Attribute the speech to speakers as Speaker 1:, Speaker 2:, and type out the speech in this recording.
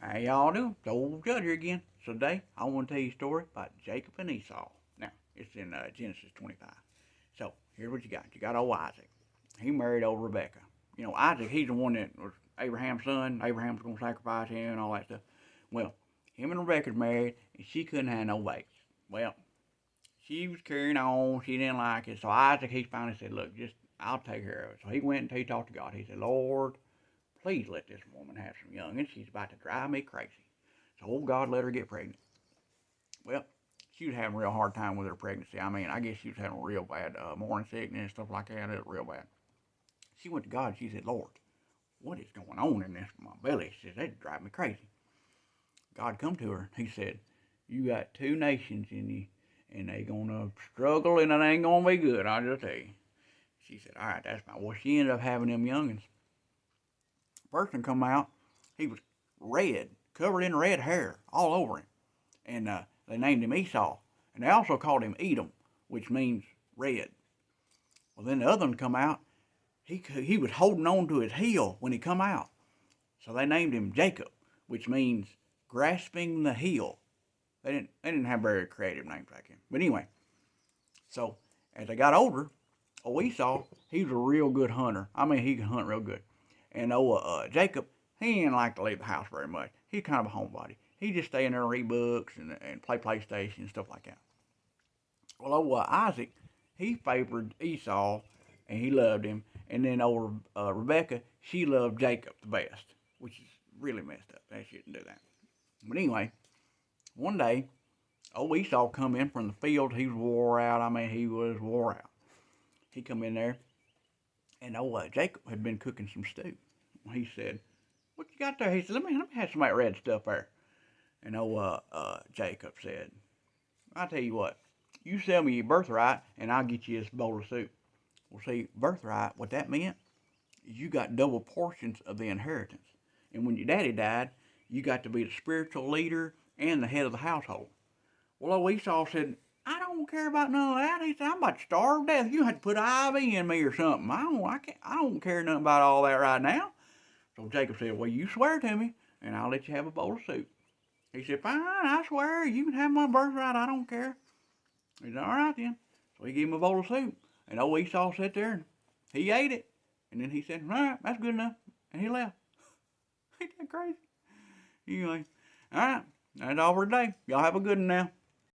Speaker 1: How y'all doing? It's old Judge here again. So today, I want to tell you a story about Jacob and Esau. Now, it's in Genesis 25. So, here's what you got. You got old Isaac. He married old Rebecca. You know, Isaac, he's the one that was Abraham's son. Abraham's going to sacrifice him and all that stuff. Well, him and Rebecca's married, and she couldn't have no babies. Well, she was carrying on. She didn't like it. So Isaac, he finally said, look, just, I'll take care of it. So he went and he talked to God. He said, Lord, please let this woman have some youngins. She's about to drive me crazy. So old God let her get pregnant. Well, she was having a real hard time with her pregnancy. I mean, I guess she was having real bad morning sickness and stuff like that. It was real bad. She went to God and she said, Lord, what is going on in this my belly? She said, that drive me crazy. God come to her. He said, you got two nations in you, and they gonna struggle, and it ain't gonna be good. I'll just tell you. She said, all right, that's fine. Well, she ended up having them youngins. First one come out, he was red, covered in red hair all over him, and they named him Esau, and they also called him Edom, which means red. Well, then the other one come out, he was holding on to his heel when he come out, so they named him Jacob, which means grasping the heel. They didn't have very creative names like him, but anyway. So as they got older, old Esau, he was a real good hunter. I mean, he could hunt real good. And old Jacob, he didn't like to leave the house very much. He's kind of a homebody. He just stay in there and read books and play PlayStation and stuff like that. Well, old Isaac, he favored Esau and he loved him. And then old Rebecca, she loved Jacob the best, which is really messed up. They shouldn't do that. But anyway, one day, old Esau come in from the field. He was wore out. I mean, he was wore out. He come in there, and old Jacob had been cooking some stew. He said, what you got there? He said, let me have some of that red stuff there. And old Jacob said, I'll tell you what, you sell me your birthright, and I'll get you this bowl of soup. Well, see, birthright, what that meant is you got double portions of the inheritance. And when your daddy died, you got to be the spiritual leader and the head of the household. Well, old Esau said, I don't care about none of that. He said, I'm about to starve to death. You had to put IV in me or something. I don't care nothing about all that right now. So Jacob said, well, you swear to me, and I'll let you have a bowl of soup. He said, fine, I swear, you can have my birthright, I don't care. He said, all right then. So he gave him a bowl of soup. And old Esau sat there, and he ate it. And then he said, all right, that's good enough. And he left. Ain't that crazy? Anyway, all right, that's all for today. Y'all have a good one now.